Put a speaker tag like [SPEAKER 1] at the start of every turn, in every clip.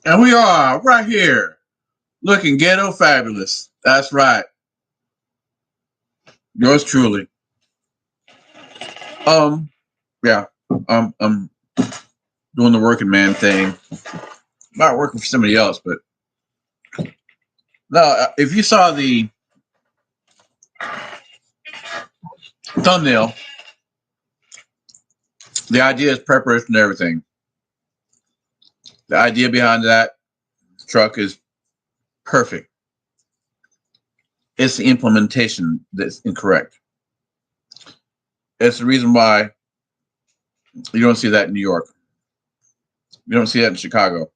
[SPEAKER 1] And we are right here looking ghetto fabulous. That's right. Yours truly. Um, yeah. I'm doing the working man thing. Not working for somebody else, but no. If you saw the thumbnail, the idea is preparation and everything. The idea behind that truck is perfect. It's the implementation that's incorrect. It's the reason why you don't see that in New York. You don't see that in Chicago.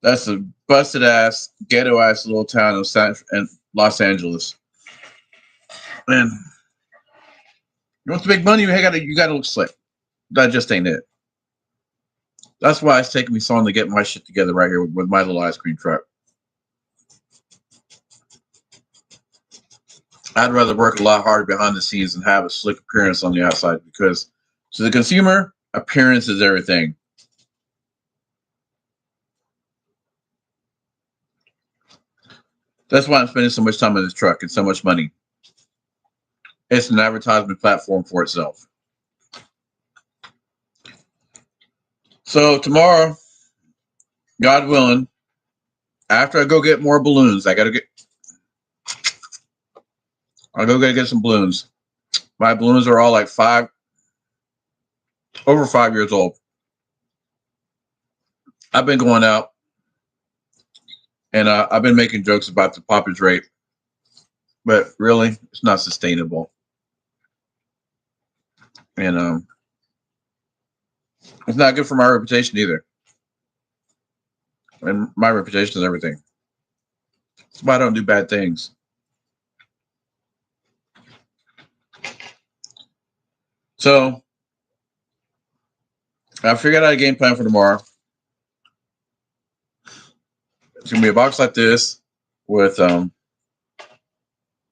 [SPEAKER 1] That's a busted ass, ghetto ass little town of Los Angeles. And you want to make money, you gotta look slick. That just ain't it. That's why it's taking me so long to get my shit together right here with my little ice cream truck. I'd rather work a lot harder behind the scenes and have a slick appearance on the outside because to the consumer, appearance is everything. That's why I'm spending so much time on this truck and so much money. It's an advertisement platform for itself. So tomorrow, God willing, after I go get more balloons, I'll go get some balloons. My balloons are all like over 5 years old. I've been going out and I've been making jokes about the poppage rate, but really, it's not sustainable. And it's not good for my reputation either. And my reputation is everything. That's why I don't do bad things. So I figured out a game plan for tomorrow. It's gonna be a box like this with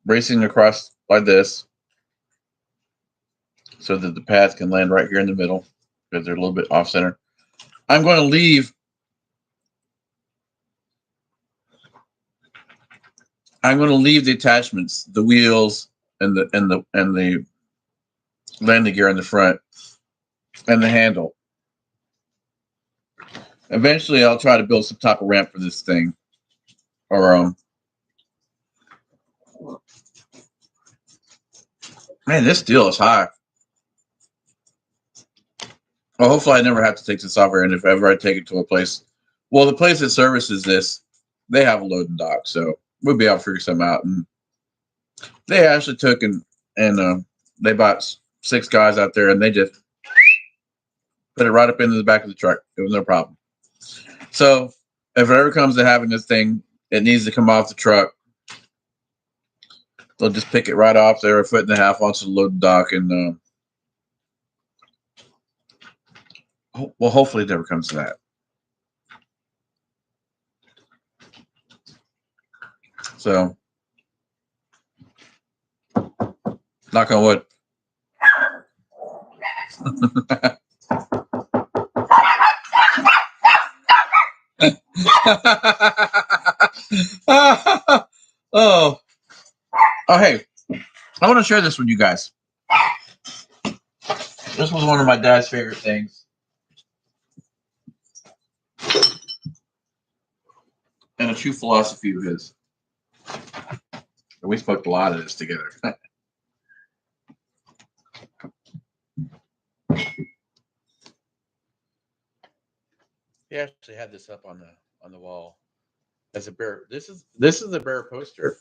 [SPEAKER 1] racing across like this, so that the pads can land right here in the middle because they're a little bit off center. I'm going to leave. I'm going to leave the attachments, the wheels, and the landing gear in the front, and the handle. Eventually, I'll try to build some type of ramp for this thing, or man, this steel is high. Well, hopefully, I never have to take this off, and if ever I take it to a place, well, the place that services this, they have a loading dock, so we'll be able to figure something out. And they actually took and they bought 6 guys out there, and they just put it right up into the back of the truck. It was no problem. So if it ever comes to having this thing, it needs to come off the truck. They'll just pick it right off there, a foot and a half onto the loading dock, and well, hopefully it never comes to that. So, knock on wood. oh, hey, I want to share this with you guys. This was one of my dad's favorite things, and a true philosophy of his. And we smoked a lot of this together. He actually had this up on the wall as a bear. This is a bear poster.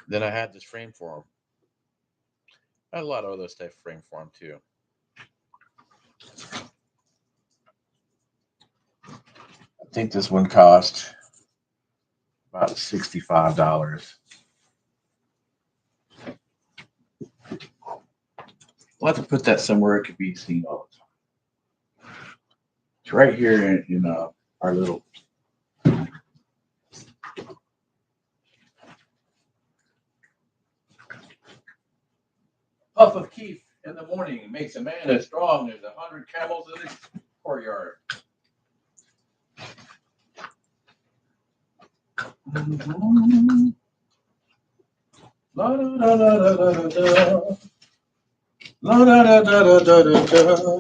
[SPEAKER 1] Then I had this frame for him. I had a lot of other stuff framed for him too. I think this one cost about $65. We'll have to put that somewhere it could be seen all the time. It's right here in our little. Puff of keef in the morning makes a man as strong as 100 camels in his courtyard. La da da da da da da. La da da da da da da.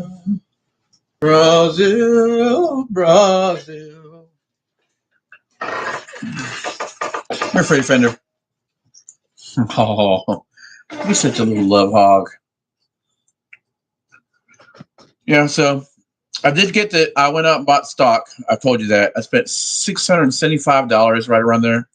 [SPEAKER 1] Brazil, Brazil. You're Freddie Fender. Oh, you're such a little love hog. Yeah, so I did get the. I went out and bought stock. I told you that. I spent $675 right around there.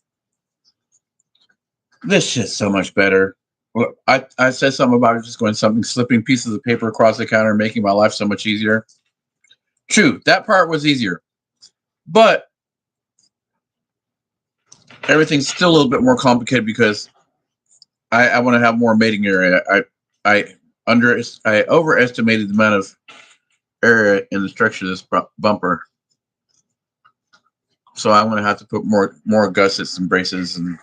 [SPEAKER 1] This shit's so much better. Well, I said something about just going something, slipping pieces of paper across the counter, making my life so much easier. True, that part was easier, but everything's still a little bit more complicated because I want to have more mating area. I I overestimated the amount of area in the structure of this bumper, so I'm going to have to put more gussets and braces and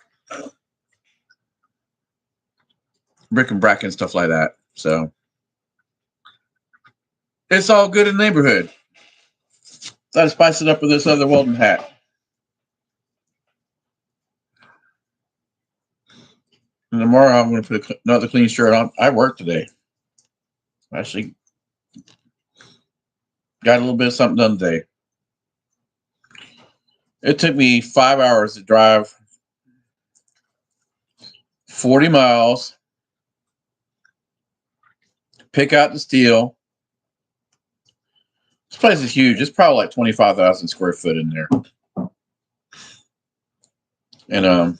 [SPEAKER 1] brick and bracket and stuff like that. So it's all good in the neighborhood. Got to spice it up with this other Weldon hat. And tomorrow I'm going to put another clean shirt on. I worked today. Actually, got a little bit of something done today. It took me 5 hours to drive 40 miles, pick out the steel. This place is huge. It's probably like 25,000 square foot in there. And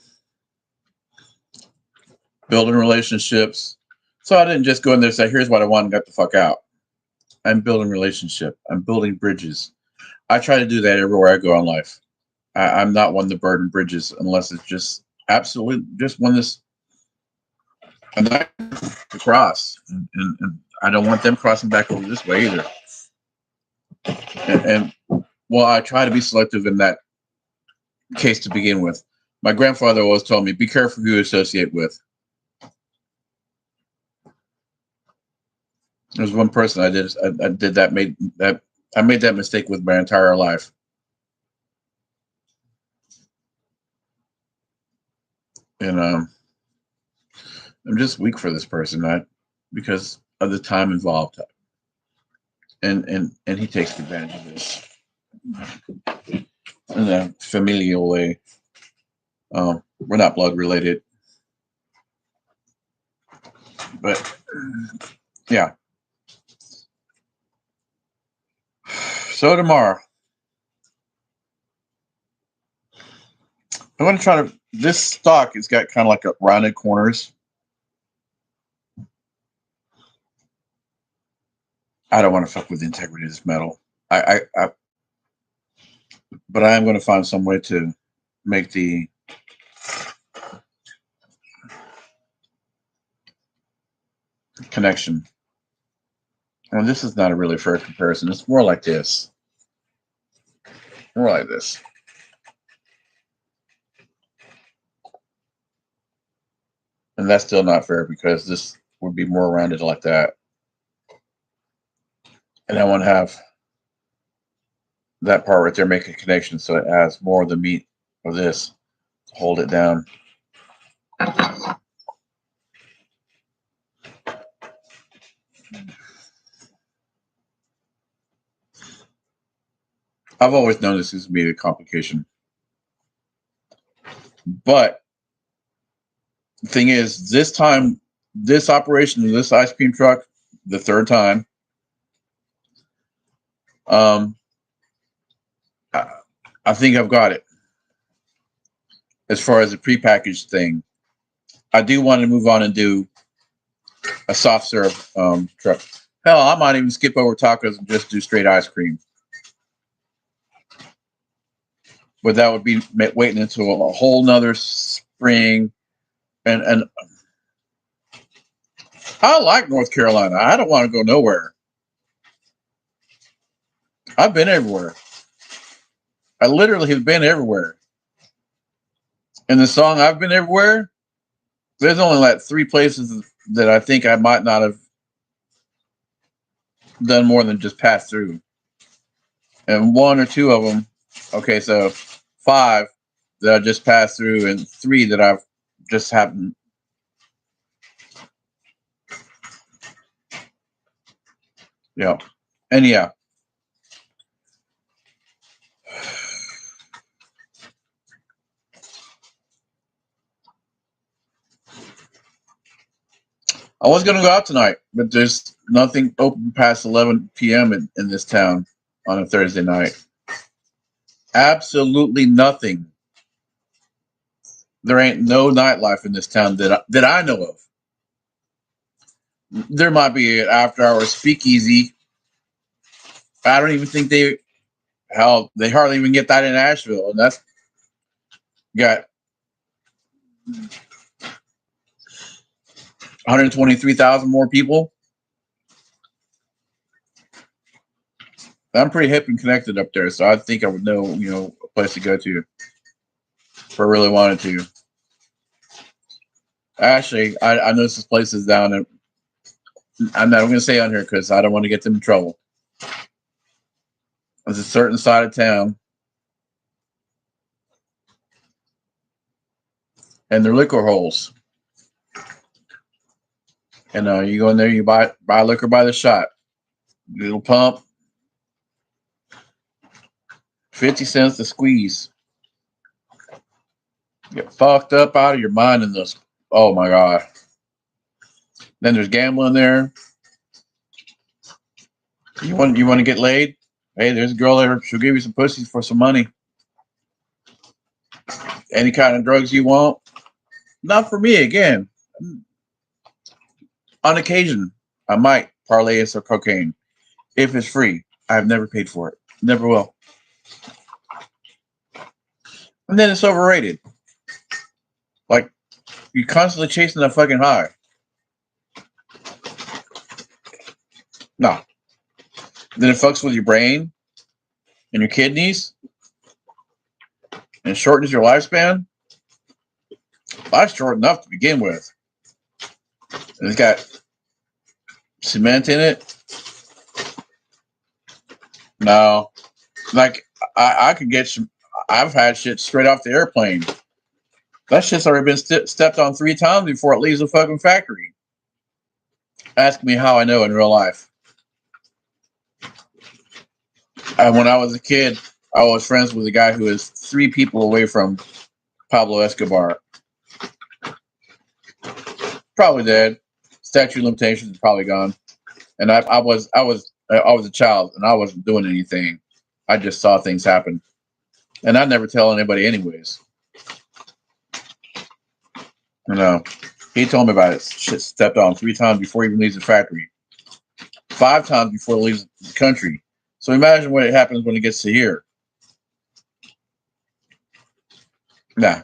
[SPEAKER 1] building relationships. So I didn't just go in there and say, here's what I want and got the fuck out. I'm building relationship. I'm building bridges. I try to do that everywhere I go in life. I'm not one to burden bridges unless it's just absolutely just one that's a night to cross. And I don't want them crossing back over this way either. And well, I try to be selective in that case to begin with. My grandfather always told me, be careful who you associate with. There's one person I made that mistake with my entire life. And I'm just weak for this person, because of the time involved. And he takes advantage of this in a familial way. We're not blood related, but yeah. So tomorrow, I'm going to try to. This stock has got kind of like a rounded corners. I don't want to fuck with the integrity of this metal. But I am going to find some way to make the connection. And this is not a really fair comparison. It's more like this. More like this. And that's still not fair because this would be more rounded like that. And I want to have that part right there make a connection so it has more of the meat of this to hold it down. I've always known this is going to be a complication. But the thing is, this time, this operation of this ice cream truck, the third time, I think I've got it. As far as the prepackaged thing, I do want to move on and do a soft serve truck. Hell, I might even skip over tacos and just do straight ice cream. But that would be waiting until a whole nother spring. And I like North Carolina. I don't want to go nowhere. I've been everywhere. I literally have been everywhere. In the song I've Been Everywhere, there's only like 3 places that I think I might not have done more than just pass through. and one or two of them. Okay, so five that I just passed through, and three that I've just happened. Yeah, and yeah, I was gonna go out tonight, but there's nothing open past 11 p.m. in this town on a Thursday night. Absolutely nothing. There ain't no nightlife in this town that I know of. There might be an after hours speakeasy. I don't even think they hardly even get that in Asheville, and that's got 123,000 more people. I'm pretty hip and connected up there, so I think I would know, a place to go to if I really wanted to. Actually, I know some places down there. I'm not going to say on here because I don't want to get them in trouble. There's a certain side of town, and they're liquor holes. And you go in there, you buy liquor by the shot, little pump, 50 cents to squeeze. Get fucked up out of your mind in this. Oh my god. Then there's gambling there. You want to get laid? Hey, there's a girl there. She'll give you some pussy for some money. Any kind of drugs you want. Not for me again. On occasion, I might parlay in some cocaine if it's free. I've never paid for it. Never will. And then it's overrated. Like you're constantly chasing that fucking high. No. Then it fucks with your brain and your kidneys and shortens your lifespan. Life's short enough to begin with. And it's got cement in it. No. Like I could get some. I've had shit straight off the airplane. That shit's already been stepped on 3 times before it leaves the fucking factory. Ask me how I know in real life. And when I was a kid, I was friends with a guy who was 3 people away from Pablo Escobar. Probably dead. Statute of limitations is probably gone. And I was a child and I wasn't doing anything. I just saw things happen. And I never tell anybody anyways. He told me about it. Shit stepped on 3 times before he even leaves the factory. 5 times before it leaves the country. So imagine what happens when it gets to here. Nah.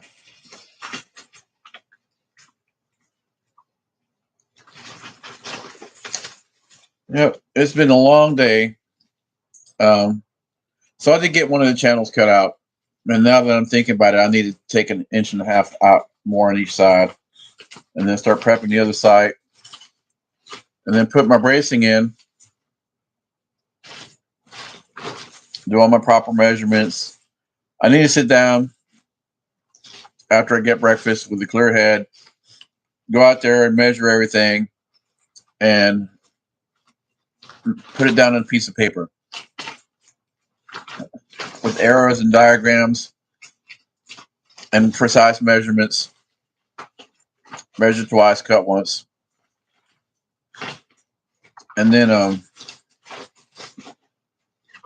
[SPEAKER 1] Yep. It's been a long day. So I did get one of the channels cut out. And now that I'm thinking about it, I need to take 1.5 inches out more on each side. And then start prepping the other side. And then put my bracing in. Do all my proper measurements. I need to sit down after I get breakfast with a clear head. Go out there and measure everything. And put it down on a piece of paper. With arrows and diagrams. And precise measurements. Measure twice, cut once. And then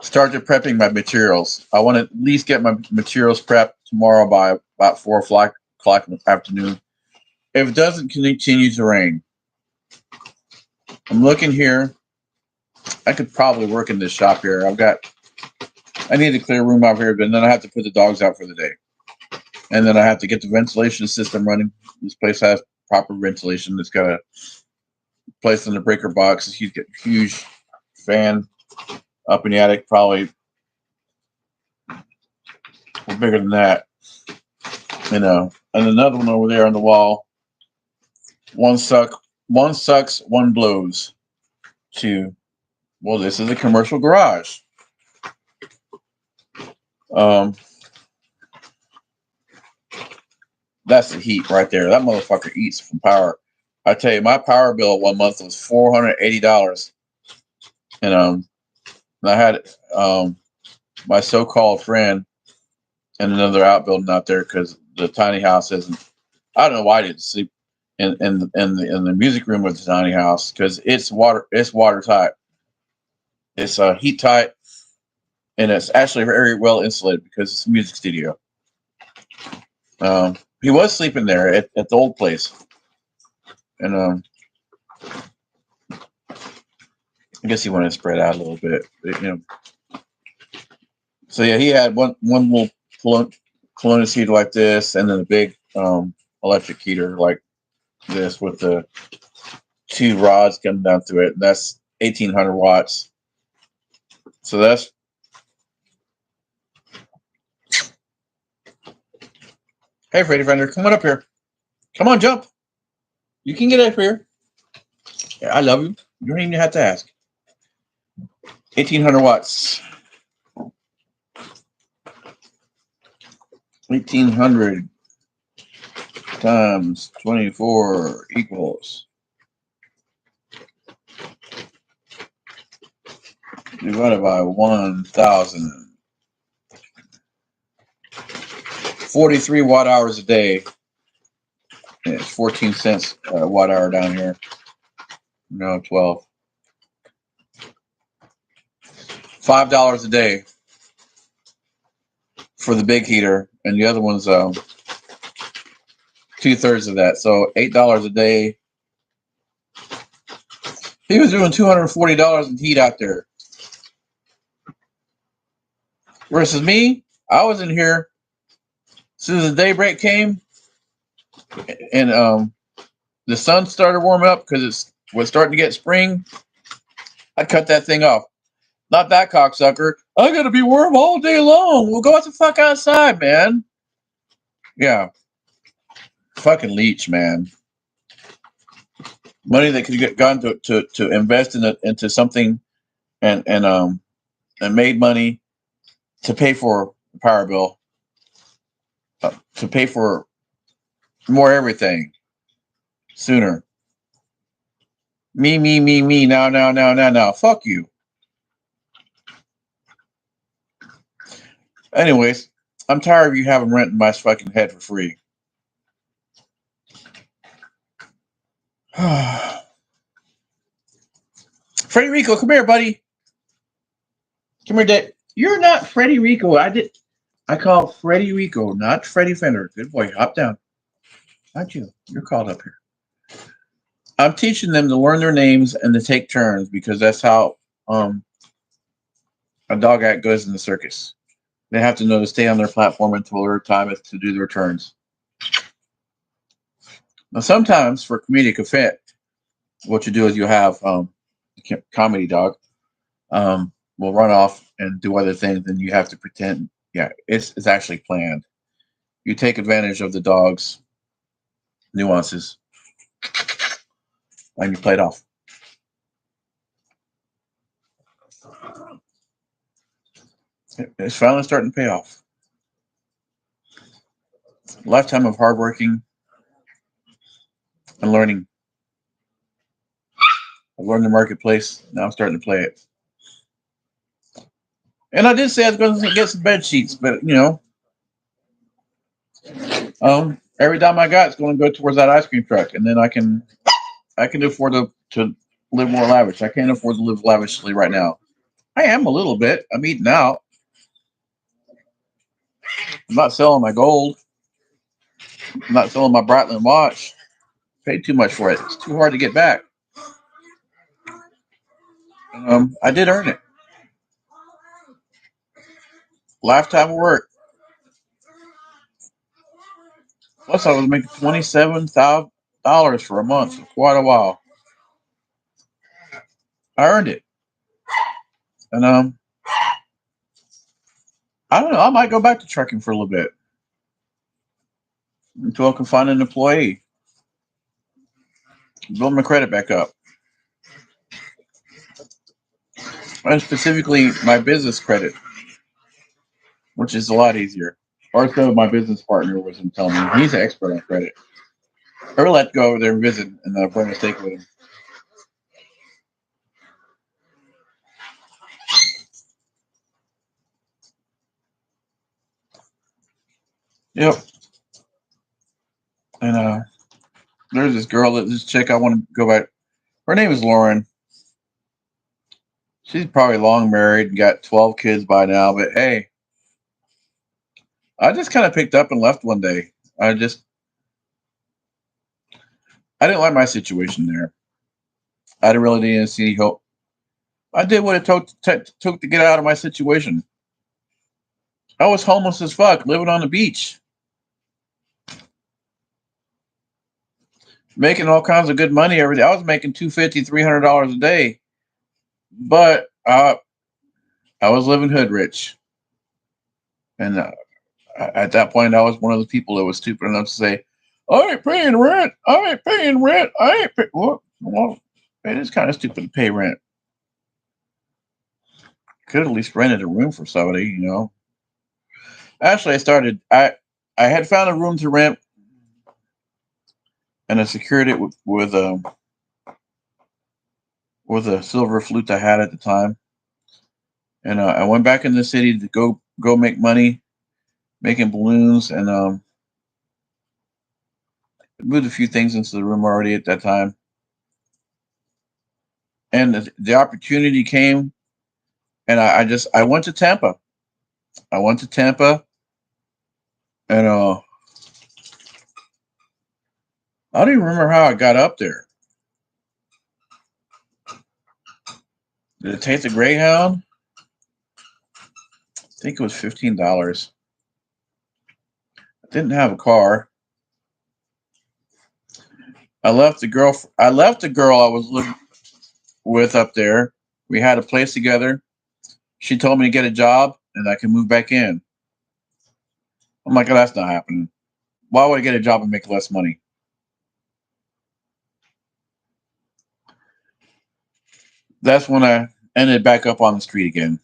[SPEAKER 1] start to prepping my materials. I want to at least get my materials prepped tomorrow by about 4 o'clock in the afternoon. If it doesn't continue to rain, I'm looking here. I could probably work in this shop here. I need a clear room out here, but then I have to put the dogs out for the day. And then I have to get the ventilation system running. This place has proper ventilation. It's got a place in the breaker box. It's a huge fan up in the attic, probably bigger than that. And another one over there on the wall. One sucks, one blows. Well, this is a commercial garage. Um, that's the heat right there. That motherfucker eats from power. I tell you, my power bill one month was $480, and I had my so-called friend and another outbuilding out there because the tiny house isn't. I don't know why I didn't sleep in the music room of the tiny house because it's watertight. It's heat tight, and it's actually very well insulated because it's a music studio. He was sleeping there at the old place, and I guess he wanted to spread out a little bit, So yeah, he had one little colonus heater like this, and then a big electric heater like this with the two rods coming down through it. And that's 1,800 watts. So that's. Hey, Freddy Fender, come on up here. Come on, jump. You can get up here. Yeah, I love you. You don't even have to ask. 1,800 watts. 1,800 times 24 equals. Divided by 1,000. 43 watt hours a day. Yeah, it's 14 cents a watt hour down here. No, 12. $5 a day for the big heater, and the other one's 2/3 of that. So $8 a day. He was doing $240 in heat out there. Versus me, I was in here as soon as the daybreak came, and the sun started warming up because it was starting to get spring. I cut that thing off. Not that cocksucker. I gotta be warm all day long. Well, go out the fuck outside, man. Yeah. Fucking leech, man. Money that could get gone to invest into something and made money to pay for the power bill, to pay for more everything sooner. Me. Now. Fuck you. Anyways, I'm tired of you having rent in my fucking head for free. Freddie Rico, come here, buddy. Come here, Dick. You're not Freddie Rico. I call Freddie Rico, not Freddie Fender. Good boy. Hop down. Not you. You're called up here. I'm teaching them to learn their names and to take turns because that's how a dog act goes in the circus. They have to know to stay on their platform until their time is to do their turns. Now, sometimes for comedic effect, what you do is you have comedy dog will run off and do other things, and you have to pretend. Yeah, it's actually planned. You take advantage of the dog's nuances, and you play it off. It's finally starting to pay off. A lifetime of hard working and learning. I've learned the marketplace. Now I'm starting to play it. And I did say I was going to get some bed sheets, but every dime I got is going to go towards that ice cream truck, and then I can afford to live more lavish. I can't afford to live lavishly right now. I am a little bit. I'm eating out. I'm not selling my gold. I'm not selling my Breitling watch. Paid too much for it. It's too hard to get back. I did earn it. Lifetime of work. Plus, I was making $27,000 for a month for quite a while. I earned it, and I don't know. I might go back to trucking for a little bit until I can find an employee. Build my credit back up, and specifically my business credit. which is a lot easier. Or so my business partner was telling me. He's an expert on credit. I really like to go over there and visit and bring a steak with him. Yep. And there's this chick I want to go back. Her name is Lauren. She's probably long married and got 12 kids by now. But hey, I just kind of picked up and left one day. I didn't like my situation there. I really didn't see any hope. I did what it took to get out of my situation. I was homeless as fuck, living on the beach, making all kinds of good money every day. I was making $250, $300 a day, but I was living hood rich. And at that point, I was one of the people that was stupid enough to say, "I ain't paying rent. I ain't paying rent. I ain't pay-" well, it is kind of stupid to pay rent. Could at least rented a room for somebody, you know. Actually, I had found a room to rent, and I secured it with a silver flute I had at the time. And I went back in the city to go make money, making balloons, and moved a few things into the room already at that time. And the opportunity came, and I went to Tampa. I went to Tampa, and I don't even remember how I got up there. Did it take the Greyhound? I think it was $15. I didn't have a car. I left the girl. I left the girl I was living with up there. We had a place together. She told me to get a job and I can move back in. I'm like, oh, that's not happening. Why would I get a job and make less money? That's when I ended back up on the street again.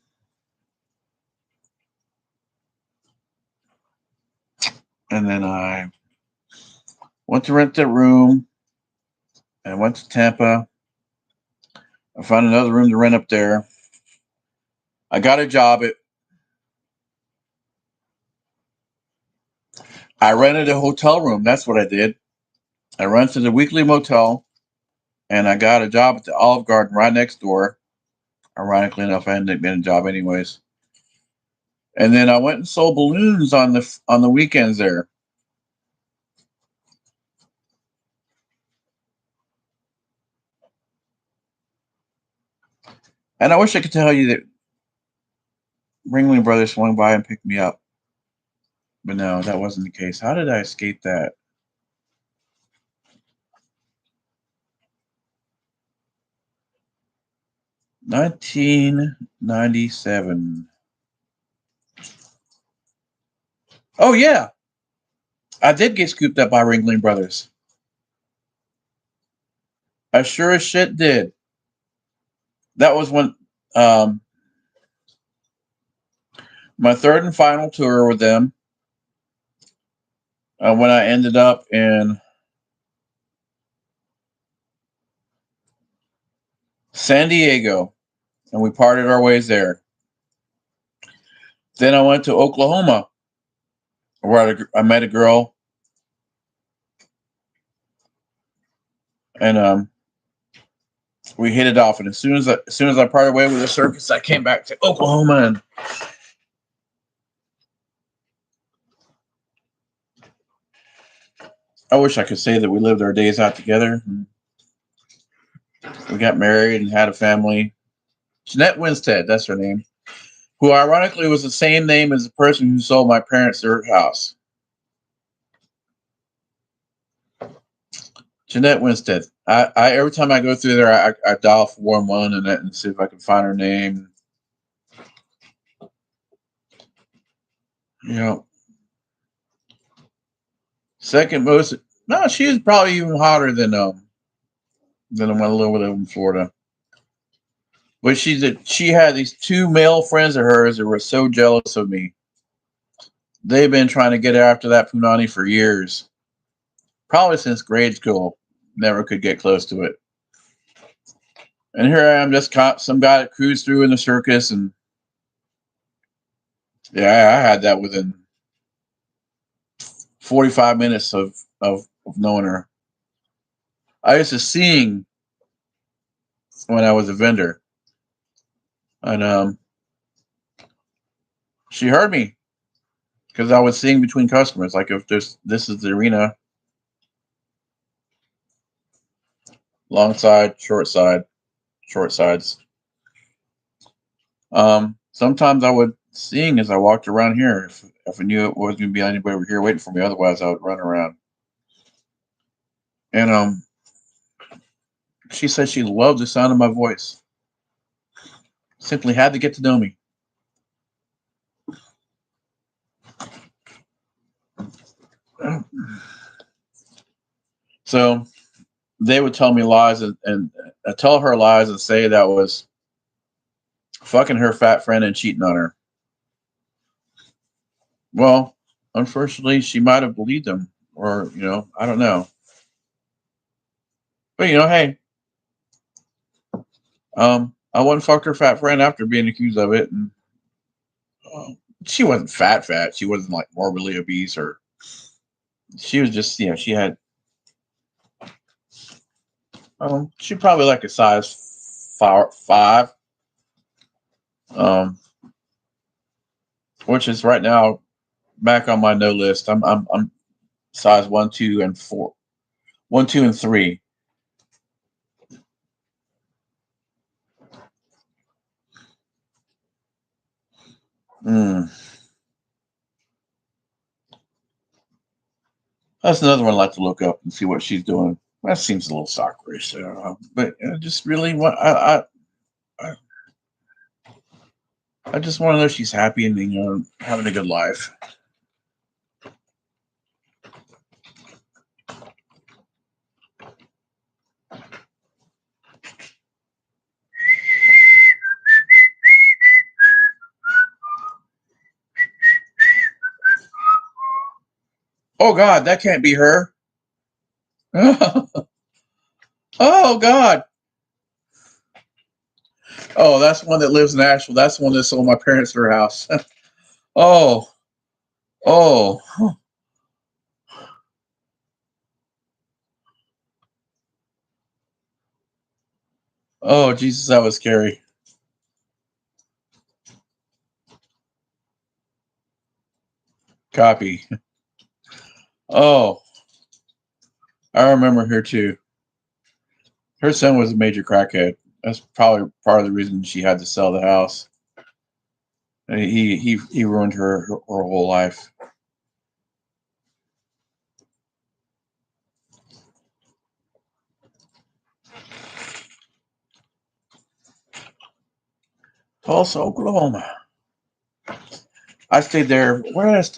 [SPEAKER 1] And then I went to rent that room. I went to Tampa. I found another room to rent up there. I got a job at. I rented a hotel room. That's what I did. I rented a weekly motel, and I got a job at the Olive Garden right next door. Ironically enough, I ended up getting a job anyways. And then I went and sold balloons on the weekends there. And I wish I could tell you that Ringling Brothers swung by and picked me up. But no, that wasn't the case. How did I escape that? $1997. Oh yeah, I did get scooped up by Ringling Brothers. I sure as shit did. That was when um, my third and final tour with them. When I ended up in San Diego, and we parted our ways there. Then I went to Oklahoma, where I met a girl, and we hit it off. And as soon as I parted way with the circus, I came back to Oklahoma, and I wish I could say that we lived our days out together. We got married and had a family. Jeanette Winstead, that's her name, who ironically was the same name as the person who sold my parents their house. Jeanette Winstead. I every time I go through there, I dial 411 and see if I can find her name. You know, second most. No, she's probably even hotter than the one that live in Florida. But she had these two male friends of hers that were so jealous of me. They've been trying to get after that punani for years, probably since grade school. Never could get close to it. And here I am, just caught some guy that cruised through in the circus, and yeah, I had that within 45 minutes of knowing her. I used to sing when I was a vendor, and she heard me because I would sing between customers. Like if this is the arena, long side, short sides. Sometimes I would sing as I walked around here if I knew it wasn't going to be anybody over here waiting for me. Otherwise, I would run around. And she said she loved the sound of my voice. Simply had to get to know me. So they would tell me lies and tell her lies and say that was fucking her fat friend and cheating on her. Well, unfortunately, she might have believed them, or I don't know. But hey, I wouldn't fuck her fat friend after being accused of it, and she wasn't fat. She wasn't like morbidly obese, or she was just she had she probably like a size five, um, which is right now back on my no list. I'm size 1, 2, and 4, 1, 2, and 3. Mm. That's another one I'd like to look up and see what she's doing. That seems a little soccerish, but just really what I I just want to know she's happy and having a good life. Oh God, that can't be her. Oh God. Oh, that's one that lives in Asheville. That's the one that sold my parents their house. Oh, oh, oh, Jesus, that was scary. Copy. Oh, I remember her too. Her son was a major crackhead. That's probably part of the reason she had to sell the house. He ruined her whole life. Tulsa, Oklahoma. I stayed there.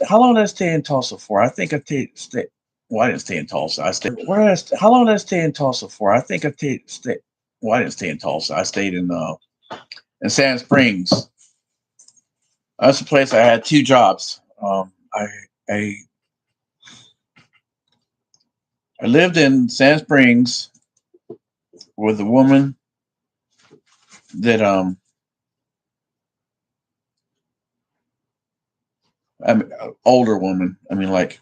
[SPEAKER 1] How long did I stay in Tulsa for? I think I stayed. Well, I didn't stay in Tulsa. I stayed. How long did I stay in Tulsa for? I think I stayed. Well, I didn't stay in Tulsa. I stayed in Sand Springs. That's the place I had two jobs. I I lived in Sand Springs with a woman that I mean, older woman. I mean, like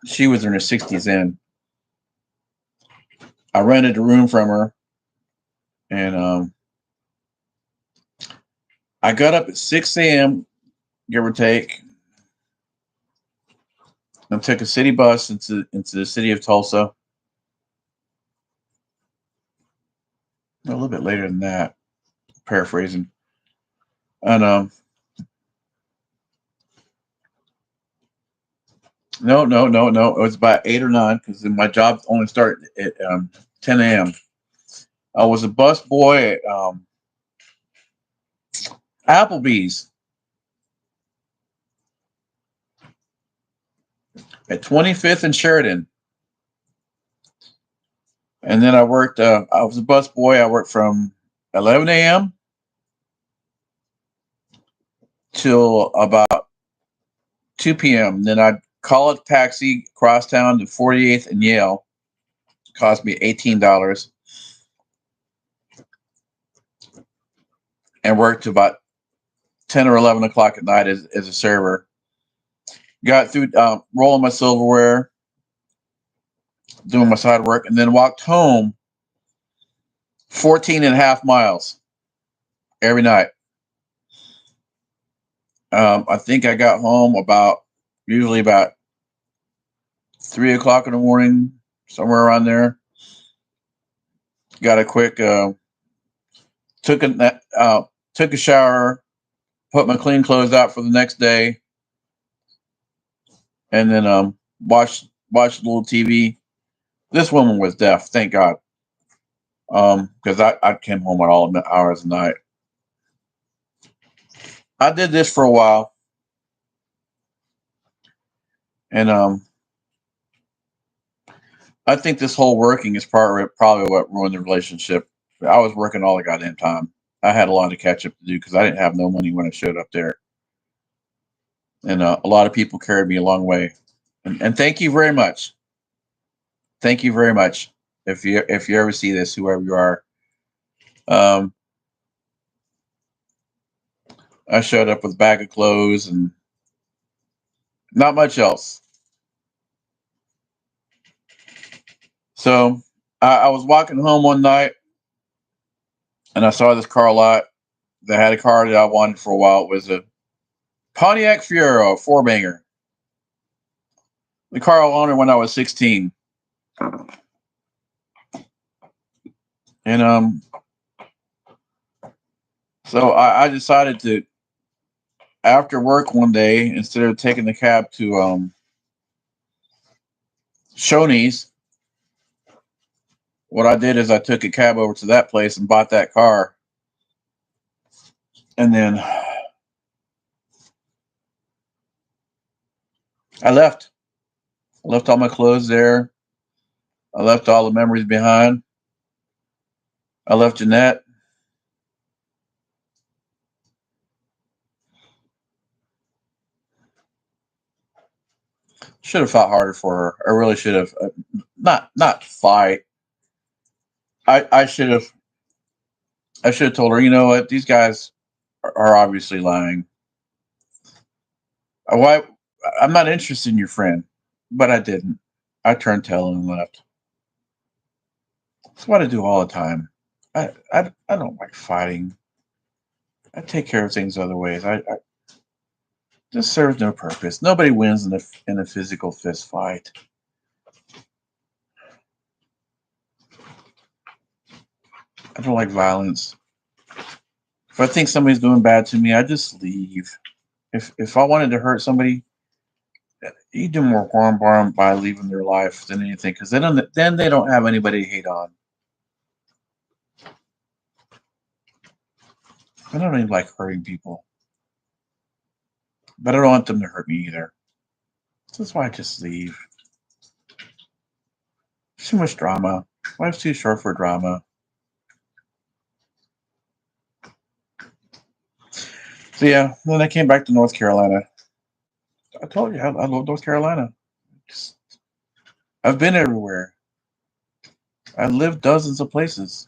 [SPEAKER 1] she was in her 60s. And I rented a room from her, and I got up at 6 a.m., give or take, and took a city bus into the city of Tulsa. A little bit later than that, paraphrasing. And no. It was about 8 or 9 because my job only started at 10 a.m. I was a bus boy at Applebee's at 25th and Sheridan. And then I worked, I was a bus boy. I worked from 11 a.m. till about 2 p.m. Then I'd call a taxi across town to 48th and Yale. Cost me $18 and worked to about 10 or 11 o'clock at night as a server. Got through rolling my silverware, doing my side work, and then walked home 14 and a half miles every night. I think I got home usually about 3 o'clock in the morning, somewhere around there. Got a quick, took a shower, put my clean clothes out for the next day, and then watched a little TV. This woman was deaf, thank God, because I came home at all hours of the night. I did this for a while, and I think this whole working is probably what ruined the relationship. I was working all the goddamn time. I had a lot to catch up to do because I didn't have no money when I showed up there, and a lot of people carried me a long way. And thank you very much. Thank you very much. If you ever see this, whoever you are, um, I showed up with a bag of clothes and not much else. So I was walking home one night and I saw this car lot that had a car that I wanted for a while. It was a Pontiac Fiero, four banger. The car I wanted when I was 16. And so I decided to, after work one day, instead of taking the cab to Shoney's, what I did is I took a cab over to that place and bought that car. And then I left. I left all my clothes there. I left all the memories behind. I left Jeanette. Should have fought harder for her. I really should have. Not fight. I should have. I should have told her. You know what? These guys are obviously lying. Why? I'm not interested in your friend, but I didn't. I turned tail and left. That's what I do all the time. I don't like fighting. I take care of things other ways. I this serves no purpose. Nobody wins in a physical fist fight. I don't like violence. If I think somebody's doing bad to me, I just leave. If I wanted to hurt somebody, you do more harm by leaving their life than anything, because then they don't have anybody to hate on. I don't even like hurting people, but I don't want them to hurt me either. So that's why I just leave. Too much drama. Life's too short for drama. So yeah, then I came back to North Carolina. I told you I love North Carolina. Just, I've been everywhere. I lived dozens of places.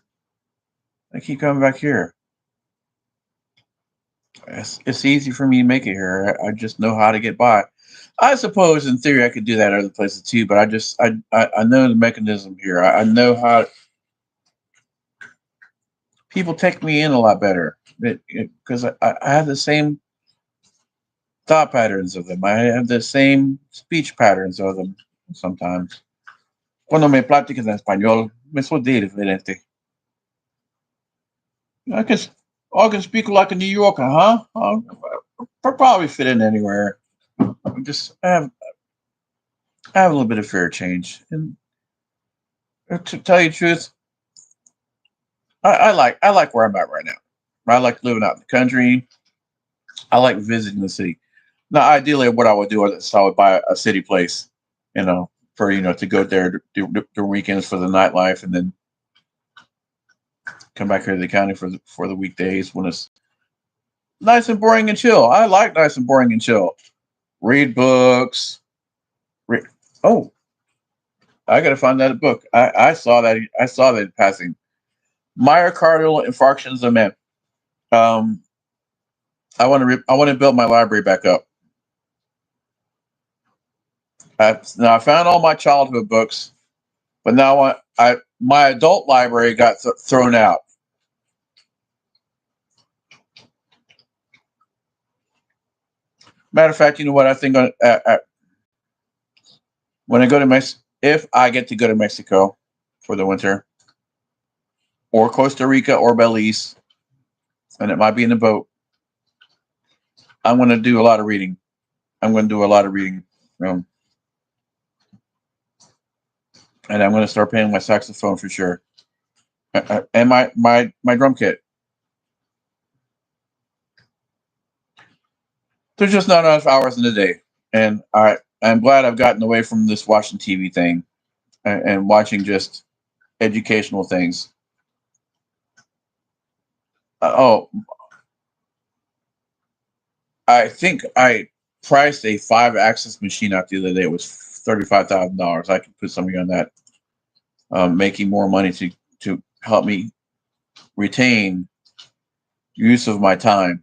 [SPEAKER 1] I keep coming back here. It's easy for me to make it here. I just know how to get by. I suppose in theory I could do that other places too, but I know the mechanism here. I know how people take me in a lot better because I have the same thought patterns of them. I have the same speech patterns of them sometimes. Cuando me platicas en español, me soy diferente. I can I can speak like a New Yorker, huh? I'll probably fit in anywhere. I have a little bit of fear of change, and to tell you the truth, I like where I'm at right now. I like living out in the country. I like visiting the city. Now, ideally, what I would do is I would buy a city place, for to go there during weekends for the nightlife, and then come back here to the county for the weekdays when it's nice and boring and chill. I like nice and boring and chill. read books. Read, oh, I gotta find that book. I saw that. I saw that in passing. Myocardial infarctions of men. Um, I want to build my library back up. Now I found all my childhood books, but now my adult library got thrown out. Matter of fact, you know what? I think when I go to Mexico, if I get to go to Mexico for the winter, or Costa Rica or Belize, and it might be in the boat, I'm going to do a lot of reading. I'm going to do a lot of reading. Um, and I'm going to start playing my saxophone for sure. And my drum kit. There's just not enough hours in the day, and I'm glad I've gotten away from this watching TV thing and watching just educational things. Oh, I think I priced a 5-axis machine out the other day. It was $35,000. I could put something on that, making more money to help me retain use of my time,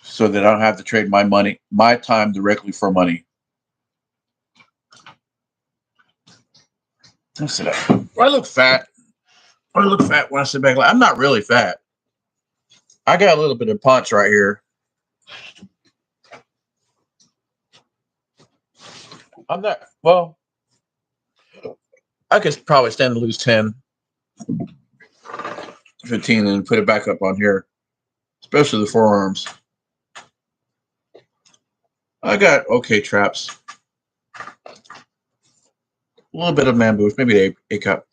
[SPEAKER 1] so that I don't have to trade my time directly for money. Let's sit down. Do I look fat? I look fat when I sit back. I'm not really fat. I got a little bit of punch right here. I'm not. Well, I could probably stand to lose 10, 15 and put it back up on here, especially the forearms. I got okay traps. A little bit of man boost, maybe a cup.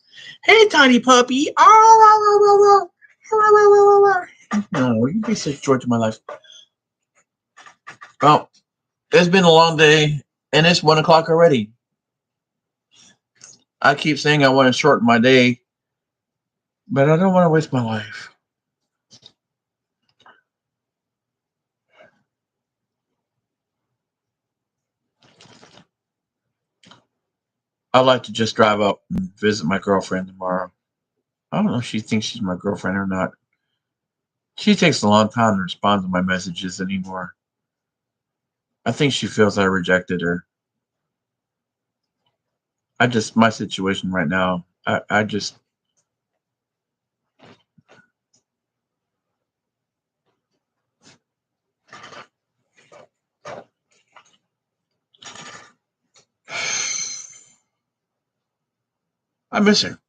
[SPEAKER 1] Hey, tiny puppy. Oh, no, you be such joy to my life. Well, it's been a long day, and it's 1 o'clock already. I keep saying I want to shorten my day, but I don't want to waste my life. I'd like to just drive up and visit my girlfriend tomorrow. I don't know if she thinks she's my girlfriend or not. She takes a long time to respond to my messages anymore. I think she feels I rejected her. My situation right now, I just, I miss her.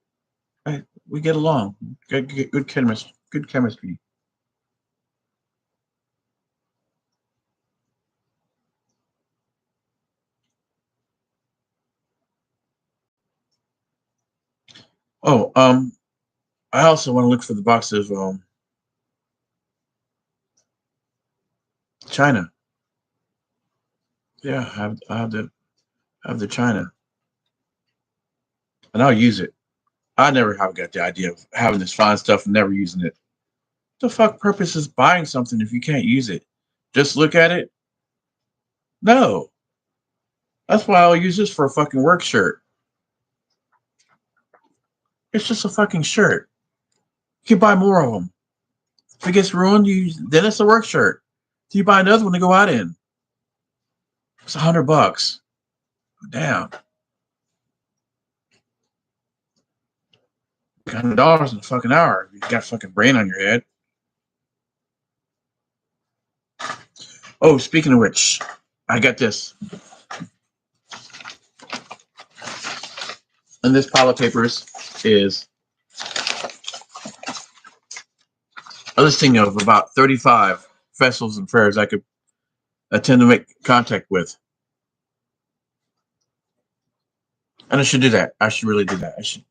[SPEAKER 1] We get along. Good chemistry. Good chemistry. Oh, I also want to look for the box of China. Yeah, I have the China, and I'll use it. I never have got the idea of having this fine stuff and never using it. The fuck purpose is buying something if you can't use it? Just look at it? No. That's why I'll use this for a fucking work shirt. It's just a fucking shirt. You can buy more of them. If it gets ruined, then it's a work shirt. So you buy another one to go out in. It's $100. Damn. $100 in a fucking hour. You got a fucking brain on your head. Oh, speaking of which, I got this. And this pile of papers is a listing of about 35 festivals and fairs I could attend to make contact with. And I should do that. I should really do that. I should.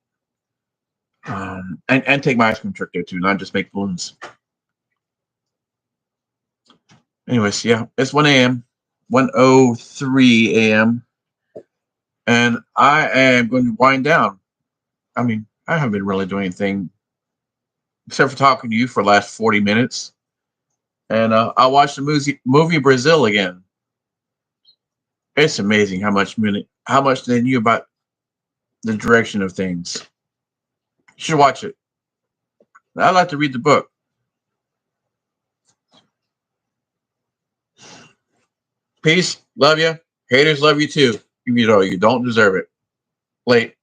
[SPEAKER 1] And take my ice cream truck there too, not just make balloons. Anyways, yeah, it's 1 a.m., 1:03 a.m., and I am going to wind down. I mean, I haven't been really doing anything except for talking to you for the last 40 minutes. And I watched the movie Brazil again. It's amazing how much they knew about the direction of things. You should watch it. I like to read the book. Peace. Love you. Haters love you too. You know you don't deserve it. Late.